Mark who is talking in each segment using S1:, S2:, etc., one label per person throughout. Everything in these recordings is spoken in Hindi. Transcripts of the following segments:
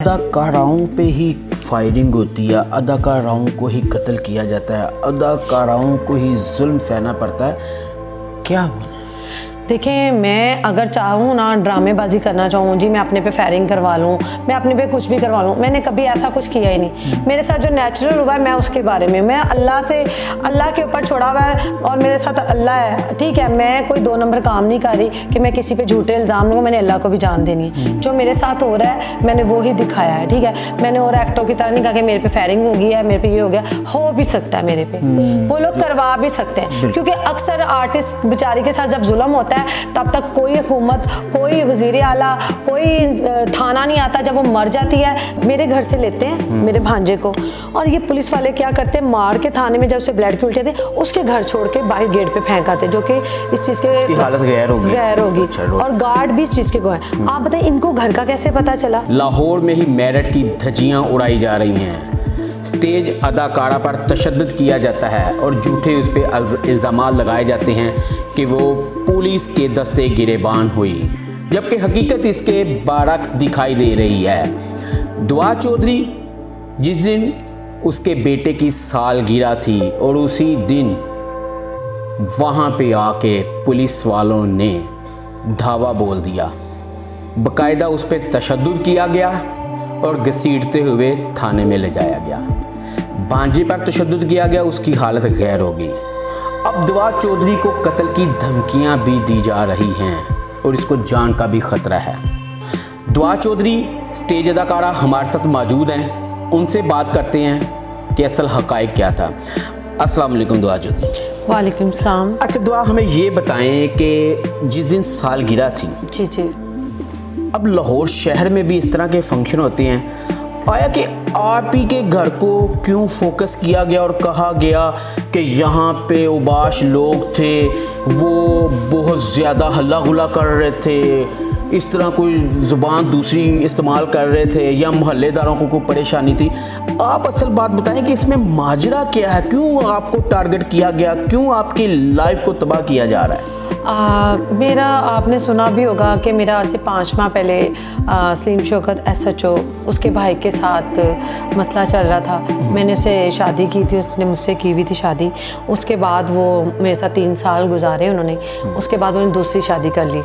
S1: अदाकाराओं पे ही फायरिंग होती है, अदाकाराओं को ही कत्ल किया जाता है, अदाकाराओं को ही जुल्म सहना पड़ता है। क्या बोले?
S2: देखिए, मैं अगर चाहूँ ना ड्रामेबाजी करना चाहूँ जी, मैं अपने पे फायरिंग करवा लूँ, मैं अपने पे कुछ भी करवा लूँ, मैंने कभी ऐसा कुछ किया ही नहीं। मेरे साथ जो नेचुरल हुआ है मैं उसके बारे में, मैं अल्लाह के ऊपर छोड़ा हुआ है और मेरे साथ अल्लाह है, ठीक है। मैं कोई 2 नंबर काम नहीं कर रही कि मैं किसी पे झूठे इल्ज़ाम लूँ, मैंने अल्लाह को भी जान देनी है। जो मेरे साथ हो रहा है मैंने वो ही दिखाया है, ठीक है। मैंने और एक्टरों की तरह नहीं कहा कि मेरे पे फायरिंग हो गई है, मेरे पे ये हो गया, हो भी सकता है मेरे पे, वो लोग करवा भी सकते हैं, क्योंकि अक्सर आर्टिस्ट बेचारी के साथ जब जुल्म होता है तब तक कोई हुकूमत, कोई वज़ीर आला, कोई थाना नहीं आता। जब वो मर जाती है, मेरे घर से लेते हैं मेरे भांजे को, और ये पुलिस वाले क्या करते हैं, मार के थाने में जब से ब्लड की उल्टी थी उसके घर छोड़ के बाहर गेट पे फेंक आते, जो कि इस चीज़ के
S1: हालत गैर होगी
S2: और गार्ड भी इस चीज़ के गवाह हैं। आप बताइए इनको घर का कैसे पता चला?
S3: लाहौर में ही मेरठ की धज्जियां उड़ाई जा रही हैं। स्टेज अदाकारा पर तशद्दुद किया जाता है और झूठे उस पर इल्ज़ाम लगाए जाते हैं कि वो पुलिस के दस्ते गिरेबान हुई, जबकि हकीकत इसके बरअक्स दिखाई दे रही है। दुआ चौधरी जिस दिन उसके बेटे की सालगिरह थी और उसी दिन वहाँ पे आके पुलिस वालों ने धावा बोल दिया, बाकायदा उस पर तशद्दुद किया गया और घसीटते हुए थाने में ले जाया गया। भांजे पर तशद्दुद किया गया, उसकी हालत गैर होगी। अब दुआ चौधरी को कत्ल की धमकियां भी दी जा रही हैं और इसको जान का भी खतरा है। दुआ चौधरी स्टेज अदाकारा हमारे साथ मौजूद हैं, उनसे बात करते हैं कि असल हकायक क्या था। अस्सलाम वालेकुम दुआ चौधरी।
S2: वालेकुम सलाम।
S3: अच्छा दुआ, हमें ये बताएं कि जिस दिन सालगिरह थी,
S2: जी,
S3: अब लाहौर शहर में भी इस तरह के फंक्शन होते हैं, आया कि आप ही के घर को क्यों फोकस किया गया और कहा गया कि यहाँ पे उबाश लोग थे, वो बहुत ज़्यादा हल्ला गुल्ला कर रहे थे, इस तरह कोई ज़ुबान दूसरी इस्तेमाल कर रहे थे या मोहल्लेदारों को कोई परेशानी थी? आप असल बात बताएं कि इसमें माजरा क्या है, क्यों आपको टारगेट किया गया, क्यों आपकी लाइफ को तबाह किया जा रहा है?
S2: मेरा आपने सुना भी होगा कि मेरा आज से 5 माह पहले सलीम शौकत SHO उसके भाई के साथ मसला चल रहा था। मैंने उसे शादी की थी, उसने मुझसे की हुई थी शादी। उसके बाद वो मेरे साथ 3 साल गुजारे उन्होंने। उसके बाद उन्होंने दूसरी शादी कर ली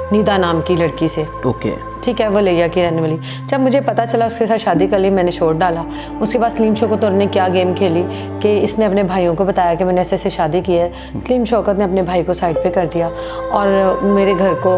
S2: निदा नाम की लड़की से,
S3: ओके,
S2: ठीक है, वो लिया की रहने वाली। जब मुझे पता चला उसके साथ शादी कर ली, मैंने छोड़ डाला। उसके बाद सलीम शौकत और ने क्या गेम खेली कि इसने अपने भाइयों को बताया कि मैंने ऐसे शादी की है। सलीम शौकत ने अपने भाई को साइड पे कर दिया और मेरे घर को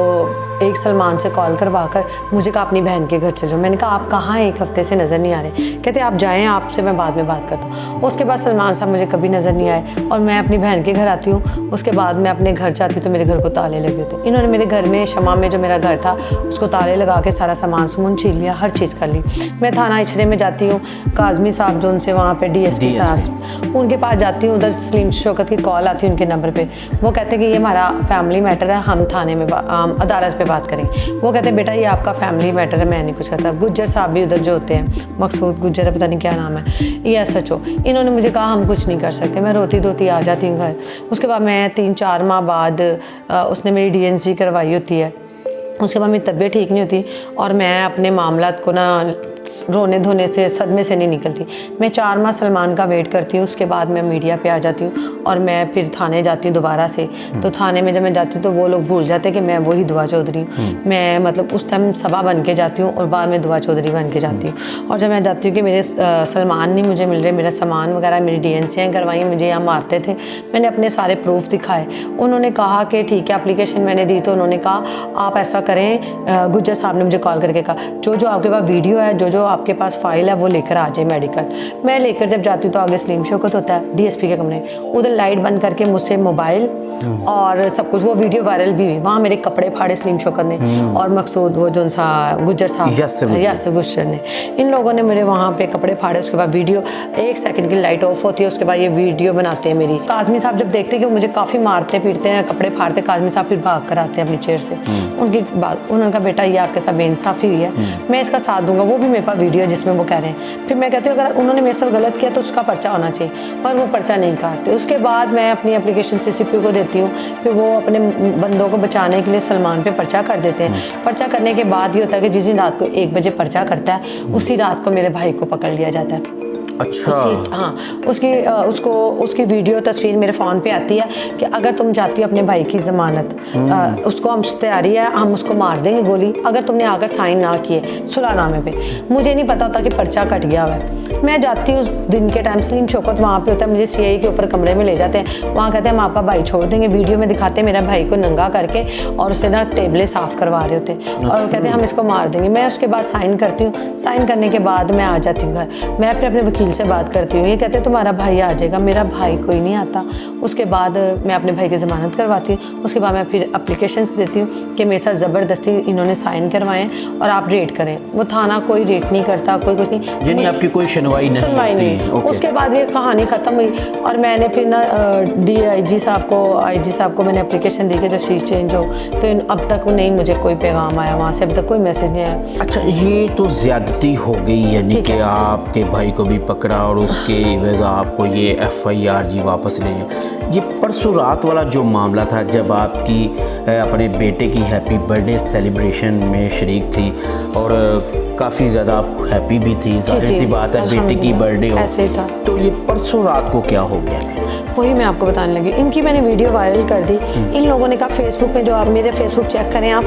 S2: एक सलमान से कॉल करवा कर मुझे कहा अपनी बहन के घर चलो। मैंने कहा आप कहाँ हैं, 1 हफ्ते से नज़र नहीं आ रहे। कहते आप जाएँ, आपसे मैं बाद में बात करता हूँ। उसके बाद सलमान साहब मुझे कभी नज़र नहीं आए और मैं अपनी बहन के घर आती हूँ। उसके बाद मैं अपने घर जाती हूँ तो मेरे घर को ताले लगे होते। इन्होंने मेरे घर में शमा में जो मेरा घर था उसको ताले लगा के सारा सामान छीन लिया, हर चीज़ कर ली। मैं थाना इचरे में जाती हूँ, काजमी साहब जो उनसे वहाँ पे DSP साहब, उनके पास जाती हूँ। उधर सलीम शौकत की कॉल आती है उनके नंबर पे। वो कहते हैं कि ये हमारा फैमिली मैटर है, हम थाने में अदालत पे बात करेंगे। वो कहते हैं बेटा ये आपका फैमिली मैटर है, मैं नहीं कुछ कहता। गुज्जर साहब भी उधर जो होते हैं, मकसूद गुज्जर है, पता नहीं क्या नाम है, ये SHO, इन्होंने मुझे कहा हम कुछ नहीं कर सकते। मैं रोती धोती आ जाती हूँ घर। उसके बाद मैं 3-4 माह बाद उसने मेरी DNC करवाई होती है। उसके बाद मेरी तबीयत ठीक नहीं होती और मैं अपने मामलात को ना रोने धोने से, सदमे से नहीं निकलती। मैं 4 माह सलमान का वेट करती हूँ। उसके बाद मैं मीडिया पे आ जाती हूँ और मैं फिर थाने जाती हूँ दोबारा से। तो थाने में जब मैं जाती हूँ तो वो लोग भूल जाते कि मैं वही दुआ चौधरी हूँ। मैं मतलब उस टाइम सबा बन के जाती हूँ और बाद में दुआ चौधरी बन के जाती हूँ। और जब मैं जाती हूँ कि मेरे सलमान नहीं मुझे मिल रहे, मेरा सामान वगैरह, मेरी DNCयाँ करवाई, मुझे यहाँ मारते थे, मैंने अपने सारे प्रूफ दिखाए। उन्होंने कहा कि ठीक है, एप्लीकेशन मैंने दी तो उन्होंने कहा आप ऐसा करें। गुज्जर साहब ने मुझे कॉल करके कहा जो आपके पास वीडियो है, जो आपके पास फाइल है वो लेकर आ जाए मेडिकल। मैं लेकर जब जाती हूँ तो आगे सलीम शौकत होता है DSP के कमरे, उधर लाइट बंद करके मुझसे मोबाइल और सब कुछ, वो वीडियो वायरल भी हुई। वहाँ मेरे कपड़े फाड़े सलीम शौकत ने और मकसूद वो जो सा गुज्जर साहब यासिर गुज्जर ने, इन लोगों ने मेरे वहाँ पे कपड़े फाड़े। उसके बाद वीडियो 1 सेकंड की लाइट ऑफ होती है, उसके बाद ये वीडियो बनाते हैं मेरी। काजमी साहब जब देखते हैं कि मुझे काफ़ी मारते पीटते हैं, कपड़े फाड़ते, काजमी साहब फिर भाग कर आते हैं अपनी चेयर से। उनकी बाद उन्होंने कहा बेटा ये आपके साथ बेइंसाफ़ी हुई है, मैं इसका साथ दूंगा। वो भी मेरे पास वीडियो है जिसमें वो कह रहे हैं। फिर मैं कहती हूँ अगर उन्होंने मेरे साथ गलत किया तो उसका पर्चा होना चाहिए, पर वो पर्चा नहीं काटते। उसके बाद मैं अपनी एप्लीकेशन CCP को देती हूँ, फिर वो अपने बंदों को बचाने के लिए सलमान पे पर्चा कर देते हैं। पर्चा करने के बाद ये होता है कि जिस दिन रात को 1 बजे पर्चा करता है उसी रात को मेरे भाई को पकड़ लिया जाता है।
S1: अच्छा।
S2: उसकी वीडियो तस्वीर मेरे फ़ोन पे आती है कि अगर तुम चाहती हो अपने भाई की ज़मानत, उसको हमसे तैयारी है, हम उसको मार देंगे गोली अगर तुमने आकर साइन ना किए सुलहनामे पे। मुझे नहीं पता होता कि पर्चा कट गया हुआ है। मैं जाती हूँ दिन के टाइम, सलीम शौकत वहाँ पे होता है, मुझे CI के ऊपर कमरे में ले जाते हैं। वहाँ कहते हैं हम आपका भाई छोड़ देंगे। वीडियो में दिखाते हैं मेरा भाई को नंगा करके और उसे ना टेबलें साफ़ करवा रहे होते हैं और कहते हैं हम इसको मार देंगे। मैं उसके बाद साइन करती हूँ। साइन करने के बाद मैं आ जाती हूँ घर। मैं फिर अपने वकील से बात करती हूँ, ये कहते हैं तुम्हारा भाई आ जाएगा। मेरा भाई कोई नहीं आता। उसके बाद मैं अपने भाई की ज़मानत करवाती हूँ। उसके बाद मैं फिर एप्लीकेशंस देती हूँ कि मेरे साथ ज़बरदस्ती इन्होंने साइन करवाएं और आप रेट करें। वो थाना कोई रेट नहीं करता, कोई कुछ नहीं,
S1: यानी आपकी कोई सुनवाई नहीं।
S2: उसके बाद ये कहानी ख़त्म हुई और मैंने फिर ना IG साहब को मैंने एप्लीकेशन दी कि जो सीज चेंज हो, तो अब तक नहीं मुझे कोई पैगाम आया वहाँ से, अभी तक कोई मैसेज नहीं आया।
S1: अच्छा, ये तो ज़्यादती हो गई, यानी कि आपके भाई को भी पकड़ा और उसके वजह आपको ये FIR जी वापस ले जाए। ये परसों रात वाला जो मामला था जब आपकी अपने बेटे की हैप्पी बर्थडे सेलिब्रेशन में शरीक थी और काफ़ी ज़्यादा आप हैप्पी भी थी, जाहिर सी बात है बेटे की बर्थडे हो,
S2: ऐसे ही था।
S1: तो ये परसों रात को क्या हो गया?
S2: वही मैं आपको बताने लगी। इनकी मैंने वीडियो वायरल कर दी। इन लोगों ने कहा फेसबुक में, जो आप मेरे फेसबुक चेक करें, आप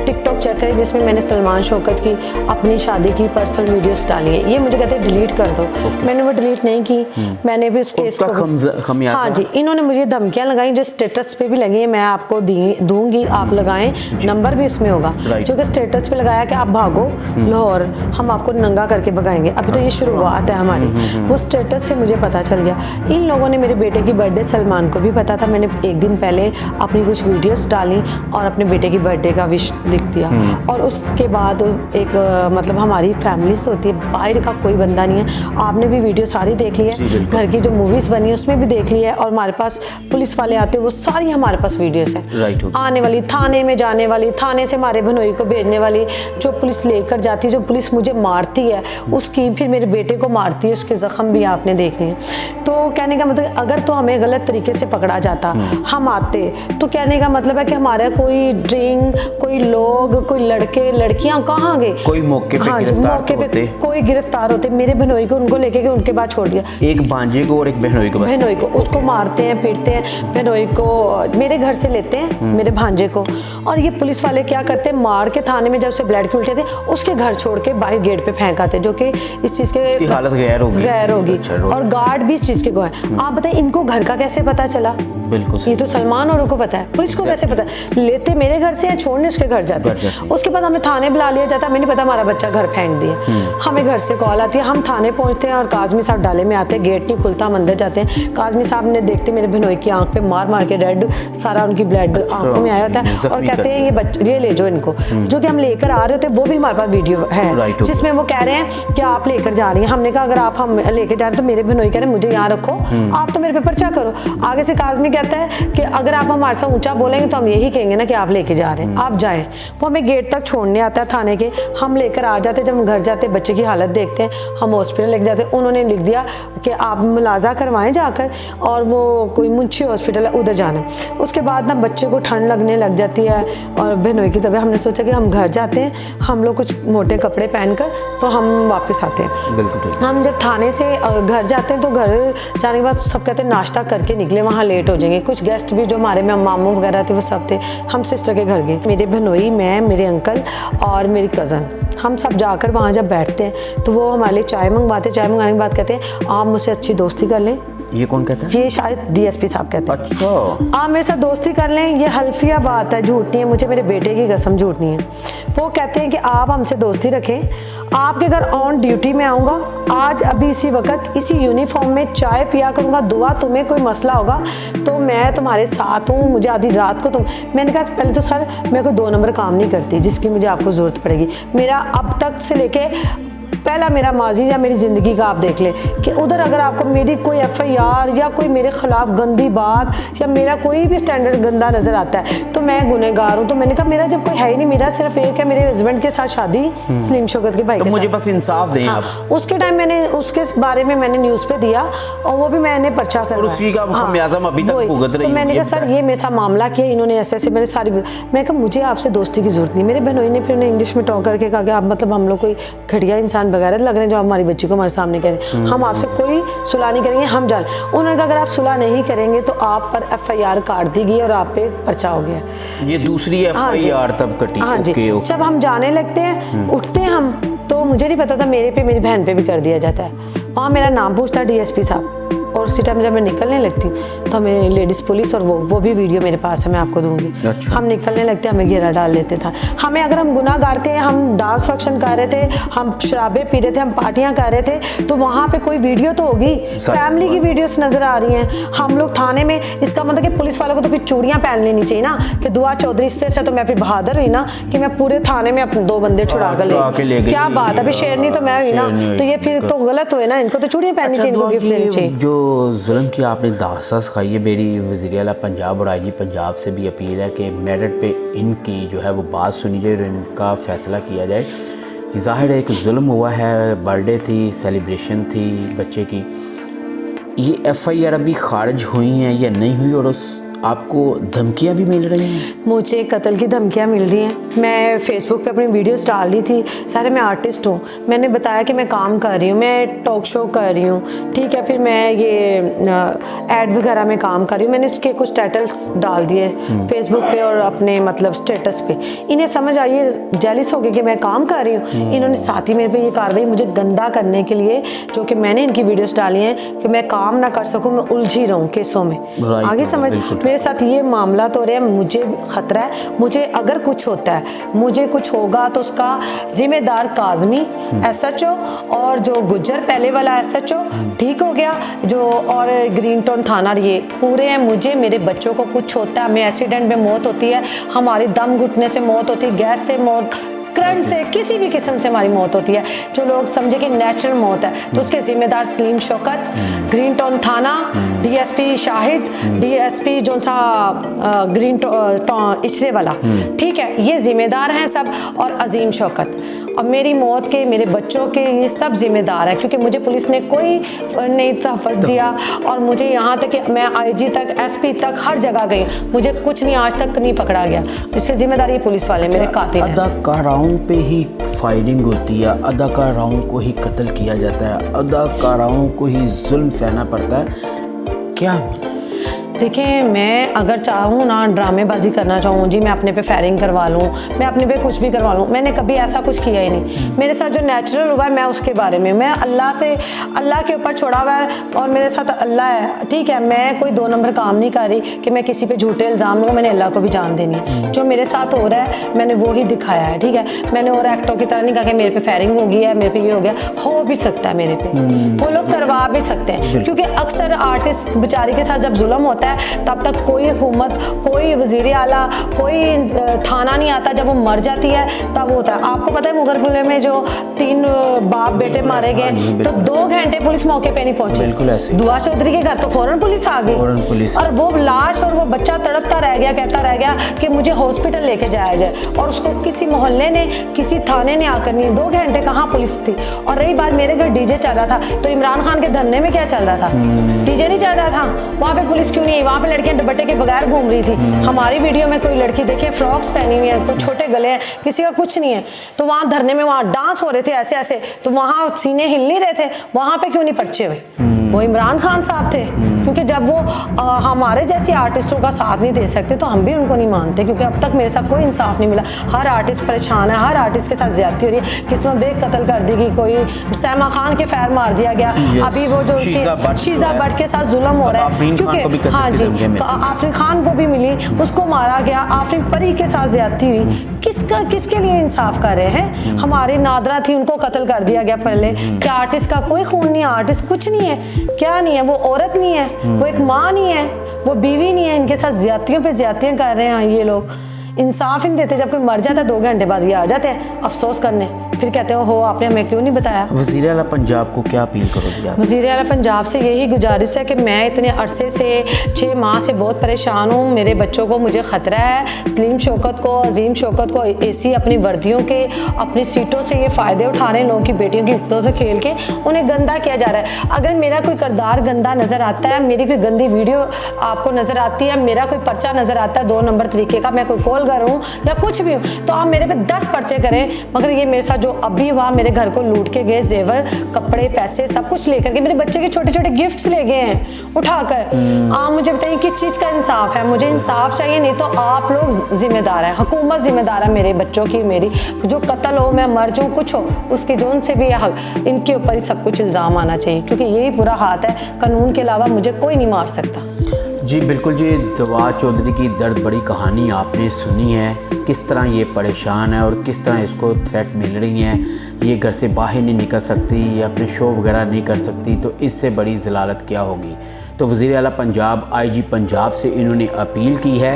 S2: टिकटॉक चेक करें, जिसमें मैंने सलमान शौकत की अपनी शादी की पर्सनल वीडियोस डाली है, ये मुझे कहते हैं डिलीट कर दो। मैंने वो डिलीट नहीं की। मैंने भी उस केस को, हाँ जी, इन्होंने मुझे धमकियाँ लगाई जो स्टेटस पे भी लगी है, मैं आपको दूंगी, आप लगाएं, नंबर भी इसमें होगा, जो कि स्टेटस पे लगाया कि आप भागो लाहौर, हम आपको नंगा करके भगाएंगे। अभी तो ये शुरुआत है हमारी। वो स्टेटस से मुझे पता चल गया। इन लोगों ने मेरे बेटे की बर्थडे, सलमान को भी पता था, मैंने एक दिन पहले अपनी कुछ वीडियोस डाली और अपने बेटे की बर्थडे का विश लिख दिया। और उसके बाद एक मतलब हमारी फैमिलीज होती है, बाहर का कोई बंदा नहीं है। आपने भी वीडियो सारी देख ली है, घर की जो मूवीज़ बनी है उसमें भी देख ली है, और हमारे पास पुलिस वाले आते हैं, वो सारी हमारे पास वीडियोस हैं। आने वाली, थाने में जाने वाली, थाने से हमारे भनोई को भेजने वाली, जो पुलिस लेकर जाती है, जो पुलिस मुझे मारती है उसकी, फिर मेरे बेटे को मारती है, उसके ज़ख्म भी आपने देख लिए। तो कहने का मतलब अगर तो हमें गलत तरीके से पकड़ा जाता, हम आते, तो कहने का मतलब है कि हमारा कोई ड्रिंक, कोई लोग, कोई लड़के लड़कियां कहाँ गए,
S1: कोई मौके पे गिरफ्तार होते,
S2: कोई गिरफ्तार होते। मेरे भनोई को उनको लेके गए, उनके बाद छोड़ दिया।
S1: एक भांजे को और एक बहनोई को,
S2: उसको मारते हैं, पीटते हैं। बहनोई को मेरे घर से लेते हैं, मेरे भांजे को, और ये पुलिस वाले क्या करते हैं, मार के थाने में जब से ब्लड की उल्टे थे उसके घर छोड़ के बाहर गेट पे फेंक आते, जो कि इस चीज़ के
S1: हालत गैर होगी।
S2: और गार्ड भी इस चीज़ के गवाह हैं। आप बताइए इनको घर का कैसे पता चला?
S1: बिल्कुल,
S2: ये तो सलमान और को पता है, पुलिस को कैसे पता? लेते मेरे घर से हैं, छोड़ने उसके घर जाते हैं। उसके बाद हमें थाने बुला लिया जाता है, हमें नहीं पता हमारा बच्चा घर फेंक दिया। हमें घर से कॉल आती है, हम थाने पहुंचते हैं और काजमी साहब डाले में आते हैं, गेट नहीं खुलता, हम अंदर जाते हैं। काजमी साहब ने देखते मेरे भनोई की आंख पे मार मार के रेड सारा उनकी ब्लड आंखों में आया होता है, और कहते हैं ये ले जाओ इनको, जो कि हम लेकर आ रहे होते हैं। वो भी हमारे पास वीडियो है जिसमें वो कह रहे हैं कि आप लेकर जा रही हैं। हमने कहा अगर आप हम लेकर जा रहे हैं तो मेरे भनोई कह रहे हैं मुझे यहाँ रखो, आप तो मेरे पे पर्चा करो। आगे से काजमी कहता है कि अगर आप हमारे साथ ऊंचा बोलेंगे तो हम यही कहेंगे ना कि आप लेके जा रहे हैं, आप जाएं। वो हमें गेट तक छोड़ने आता है थाने के, हम लेकर आ जाते। जब हम घर जाते बच्चे की हालत देखते हैं, हम हॉस्पिटल लेके जाते। उन्होंने लिख दिया कि आप मुलाजा करवाएं जाकर, और वो कोई मुंशी हॉस्पिटल है उधर जाना। उसके बाद ना बच्चे को ठंड लगने लग जाती है और बहनोई की तबीयत, हमने सोचा कि हम घर जाते हैं, हम लोग कुछ मोटे कपड़े पहनकर तो हम वापस आते हैं।
S1: बिल्कुल।
S2: हम जब थाने से घर जाते हैं तो घर जाने के बाद सब कहते हैं नाश्ता करके निकले, वहाँ लेट हो जाएंगे। कुछ गेस्ट भी जो हमारे में मामू वगैरह थे वो सब थे। हम सिस्टर के घर गए, मेरे भनोई, मैं, मेरे अंकल और मेरी कज़न, हम सब जाकर वहाँ जब बैठते हैं तो वो हमारे लिए चाय मंगवाते। चाय मंगाने के बाद कहते हैं आप मुझसे अच्छी दोस्ती कर लें।
S1: ये कौन कहता है?
S2: ये शायद DSP साहब कहते हैं।
S1: अच्छा।
S2: आप मेरे साथ दोस्ती कर लें, ये हल्फिया बात है, झूठ नहीं है, मुझे मेरे बेटे की कसम झूठ नहीं है। वो कहते हैं कि आप हमसे दोस्ती रखें, आपके घर ऑन ड्यूटी में आऊँगा, आज अभी इसी वक्त इसी यूनिफॉर्म में चाय पिया करूँगा, दुआ तुम्हें कोई मसला होगा तो मैं तुम्हारे साथ हूँ, मुझे आधी रात को तुम। मैंने कहा पहले तो सर मैं कोई 2 नंबर काम नहीं करती जिसकी मुझे आपको ज़रूरत पड़ेगी। मेरा अब तक से लेके पहला मेरा माजी या मेरी ज़िंदगी का आप देख ले कि उधर अगर आपको मेरी कोई FIR या कोई मेरे खिलाफ गंदी बात या मेरा कोई भी स्टैंडर्ड गंदा नज़र आता है तो मैं गुनहगार हूँ। तो मैंने कहा मेरा जब कोई है ही नहीं, मेरा सिर्फ एक है मेरे हस्बैंड के साथ शादी सलीम शौकत के भाई
S1: तो
S2: के
S1: मुझे
S2: साथ।
S1: बस इंसाफ दें
S2: हाँ,
S1: आप।
S2: उसके टाइम मैंने उसके बारे में मैंने न्यूज़ पे दिया और वो भी मैंने पर्चा करवाया।
S1: उसी का खमियाजा अभी तक
S2: वही।
S1: भुगत रही
S2: तो
S1: हूँ,
S2: मैंने
S1: ये
S2: कहा सर ये मेरे साथ मामला किया इन्होंने ऐसे मैंने सारी मैंने कहा मुझे आपसे दोस्ती की जरूरत नहीं। मेरे बहनोई ने फिर उन्हें इंग्लिश में टॉक करके कहा कि आप मतलब हम लोग कोई घटिया इंसान वगैरह लग रहे हैं जो आप हमारी बच्ची को हमारे सामने करें, हम आपसे कोई सुलह नहीं करेंगे, हम जान। उन्होंने कहा अगर आप सुलह नहीं करेंगे तो आप पर FIR काट दी गई और आप पे पर्चा हो गया।
S1: ये दूसरी FIR तब कटी।
S2: हाँ जी।
S1: Okay, okay.
S2: जब हम जाने लगते हैं उठते हैं हम तो मुझे नहीं पता था मेरे पे मेरी बहन पे भी कर दिया जाता है। वहाँ मेरा नाम पूछता DSP साहब और उसी टाइम जब मैं निकलने लगती हूँ तो हमें लेडीज़ पुलिस और वो भी वीडियो मेरे पास है, मैं आपको दूंगी।
S1: अच्छा।
S2: हम निकलने लगते हमें घेरा डाल लेते था। हमें अगर हम गुनाह गारते हैं, हम डांस फंक्शन कर रहे थे, हम शराबें पी रहे थे, हम पार्टियां कर रहे थे तो वहाँ पे कोई वीडियो तो होगी, फैमिली की वीडियोस नजर आ रही हैं। हम लोग थाने में, इसका मतलब कि पुलिस वालों को तो फिर चूड़ियाँ पहन लेनी चाहिए ना कि दुआ चौधरी इससे तो मैं फिर बहादुर हुई ना कि मैं पूरे थाने में अपने 2 बंदे छुड़ा कर ले। क्या बात है, अभी शेरनी तो मैं हुई ना, तो ये फिर तो गलत हुए ना, इनको तो चूड़ियाँ पहननी चाहिए, इनको गिफ्ट देनी चाहिए।
S1: जो जुल्म की आपने दास्तां सिखाई है, मेरी वज़ीर आला पंजाब और IG पंजाब से भी अपील है कि मेरिट पे इनकी जो है वो बात सुनी जाए और इनका फ़ैसला किया जाए। ज़ाहिर है एक जुल्म हुआ है, बर्थडे थी, सेलिब्रेशन थी बच्चे की। ये FIR अभी खारिज हुई हैं या नहीं हुई और उस आपको धमकियां भी मिल रही हैं?
S2: मुझे कत्ल की धमकियां मिल रही हैं। मैं फेसबुक पे अपनी वीडियोस डाल दी थी सारे, मैं आर्टिस्ट हूँ, मैंने बताया कि मैं काम कर रही हूँ, मैं टॉक शो कर रही हूँ, ठीक है, फिर मैं ये ऐड वगैरह में काम कर रही हूँ। मैंने उसके कुछ टाइटल्स डाल दिए फेसबुक पे और अपने मतलब स्टेटस पे। इन्हें समझ आई है, जेलिस हो गए कि मैं काम कर रही हूँ। इन्होंने साथ ही मेरे पे ये कार्रवाई मुझे गंदा करने के लिए, जो कि मैंने इनकी वीडियोस डाली हैं कि मैं काम ना कर सकूँ, मैं उलझी रहूँ केसों में। आगे समझ, मेरे साथ ये मामला तो हो रहा है, मुझे खतरा है। मुझे अगर कुछ होता है, मुझे कुछ होगा तो उसका जिम्मेदार काजमी SHO और जो गुज्जर पहले वाला SHO ठीक हो गया जो, और ग्रीन टाउन थाना, ये पूरे हैं। मुझे मेरे बच्चों को कुछ होता है, हमें एक्सीडेंट में मौत होती है, हमारी दम घुटने से मौत होती है, गैस से मौत, करंट से, किसी भी किस्म से हमारी मौत होती है जो लोग समझे कि नेचुरल मौत है, तो उसके जिम्मेदार सलीम शौकत, ग्रीन टाउन थाना, DSP शाहिद, DSP जो सा ग्रीन टाउन इचरे वाला, ठीक है, ये जिम्मेदार हैं सब, और अजीम शौकत। और मेरी मौत के, मेरे बच्चों के, ये सब जिम्मेदार है क्योंकि मुझे पुलिस ने कोई नहीं तहफ़्फ़ुज़ दिया और मुझे यहाँ तक कि मैं IG तक, SP तक हर जगह गई, मुझे कुछ नहीं, आज तक नहीं पकड़ा गया। तो इसकी जिम्मेदारी पुलिस वाले मेरे कातिल हैं।
S1: अदाकाराओं पे ही फायरिंग होती है, अदाकाराओं को ही कत्ल किया जाता है, अदाकाराओं को ही जुल्म सहना पड़ता है, क्या?
S2: देखिए, मैं अगर चाहूँ ना ड्रामेबाजी करना चाहूँ जी, मैं अपने पे फायरिंग करवा लूँ, मैं अपने पे कुछ भी करवा लूँ, मैंने कभी ऐसा कुछ किया ही नहीं। मेरे साथ जो नेचुरल हुआ है मैं उसके बारे में, मैं अल्लाह से, अल्लाह के ऊपर छोड़ा हुआ है और मेरे साथ अल्लाह है, ठीक है। मैं कोई 2 नंबर काम नहीं कर रही कि मैं किसी पे झूठे इल्ज़ाम लूँ, मैंने अल्लाह को भी जान देनी है। जो मेरे साथ हो रहा है मैंने वो ही दिखाया है, ठीक है। मैंने और एक्टरों की तरह नहीं कहा कि मेरे पे फायरिंग हो गई है, मेरे पे ये हो गया, हो भी सकता है मेरे पे, वो लोग करवा भी सकते हैं क्योंकि अक्सर आर्टिस्ट बेचारी के साथ जब जुल्म होता है तब तक कोई हुकूमत, कोई वज़ीर आला, कोई थाना नहीं आता, जब वो मर जाती है तब होता है। आपको पता है मुगलपुर में जो 3 बाप बेटे मारे गए तो 2 घंटे पुलिस मौके पे नहीं पहुंची।
S1: बिल्कुल ऐसे।
S2: दुआ चौधरी के घर तो फौरन पुलिस आ गई और वो लाश और वो बच्चा तड़पता रह गया, कहता रह गया कि मुझे हॉस्पिटल लेके जाया जाए, और उसको किसी मोहल्ले ने, किसी थाने ने आकर नहीं, 2 घंटे कहाँ पुलिस थी। और रही बात, मेरे घर DJ चल रहा था तो इमरान खान के धरने में क्या चल रहा था? DJ नहीं चल रहा था, वहाँ पे पुलिस क्यों नहीं है? वहाँ पे लड़कियां दुपट्टे के बगैर घूम रही थी। हमारी वीडियो में कोई लड़की देखिए फ्रॉक्स पहनी हुई है, कोई छोटे गले हैं, किसी का कुछ नहीं है, तो वहाँ धरने में वहाँ डांस हो रहे थे ऐसे ऐसे, तो वहाँ सीने हिल नहीं रहे थे, वहाँ पे क्यों नहीं पर्चे हुए? वो इमरान खान साहब थे, क्योंकि जब वो हमारे जैसे आर्टिस्टों का साथ नहीं दे सकते तो हम भी उनको नहीं मानते, क्योंकि अब तक मेरे साथ कोई इंसाफ नहीं मिला। हर आर्टिस्ट परेशान है, हर आर्टिस्ट के साथ ज्यादती हो रही है, किसी में बेक कत्ल कर दी गई, कोई सैमा खान के फैर मार दिया गया, अभी वो जो शीजा भट्ट के साथ जुल्म हो रहा है, क्योंकि हाँ जी आफरीन खान को भी मिली, उसको मारा गया, आफरीन परी के साथ ज्यादती हुई, किसके लिए इंसाफ कर रहे हैं? हमारी नादरा थी, उनको कत्ल कर दिया गया पहले। क्या आर्टिस्ट का कोई खून नहीं है? आर्टिस्ट कुछ नहीं है, क्या नहीं है? वो औरत नहीं है, वो एक माँ नहीं है, वो बीवी नहीं है, इनके साथ ज्यादतियों पे ज्यादतियां कर रहे हैं ये लोग। इंसाफ ही नहीं देते, जब कोई मर जाता है 2 घंटे बाद ये आ जाते हैं अफसोस करने फिर कहते हो आपने हमें क्यों नहीं बताया।
S1: वज़ीर आला पंजाब को क्या अपील करोगे आप?
S2: वज़ीर आला पंजाब से यही गुजारिश है कि मैं इतने अरसे से 6 माह से बहुत परेशान हूँ। मेरे बच्चों को मुझे ख़तरा है। सलीम शौकत को, अजीम शौकत को ऐसी अपनी वर्दियों के, अपनी सीटों से ये फ़ायदे उठा रहे हैं, लोगों की बेटियों की इज्जतों से खेल के उन्हें गंदा किया जा रहा है। अगर मेरा कोई किरदार गंदा नज़र आता है, मेरी कोई गंदी वीडियो आपको नज़र आती है, मेरा कोई पर्चा नज़र आता है 2 नंबर तरीके का, मैं कोई कॉल करूँ या कुछ भी हूँ, तो आप मेरे पे 10 पर्चे करें। मगर ये मेरे साथ जो अभी हुआ, मेरे घर को लूट के गए, जेवर, कपड़े, पैसे सब कुछ लेकर के, मेरे बच्चे के छोटे छोटे गिफ्ट्स ले गए हैं उठाकर। आप मुझे बताइए किस चीज़ का इंसाफ है? मुझे इंसाफ चाहिए, नहीं तो आप लोग जिम्मेदार हैं, हुकूमत जिम्मेदार है मेरे बच्चों की, मेरी जो कत्ल हो, मैं मर जाऊँ, कुछ हो, उसकी जोन से भी इनके ऊपर ही सब कुछ इल्ज़ाम आना चाहिए, क्योंकि यही बुरा हाथ है। कानून के अलावा मुझे कोई नहीं मार सकता।
S1: जी बिल्कुल जी, दवा चौधरी की दर्द बड़ी कहानी आपने सुनी है, किस तरह ये परेशान है और किस तरह इसको थ्रेट मिल रही हैं। ये घर से बाहर नहीं निकल सकती, ये अपने शो वगैरह नहीं कर सकती, तो इससे बड़ी ज़लालत क्या होगी। तो वज़ीर आला पंजाब IG पंजाब से इन्होंने अपील की है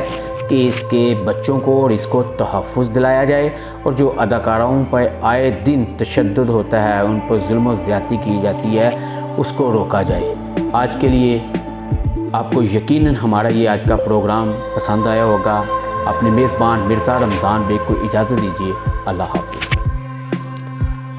S1: कि इसके बच्चों को और इसको तहफ़्फ़ुज़ दिलाया जाए, और जो अदाकाराओं पर आए दिन तशद्दुद होता है, उन पर जुल्म और ज़्यादती की जाती है, उसको रोका जाए। आज के लिए आपको यकीनन हमारा ये आज का प्रोग्राम पसंद आया होगा। अपने मेज़बान मिर्ज़ा रमज़ान बेग को इजाज़त दीजिए। अल्लाह हाफ़िज़।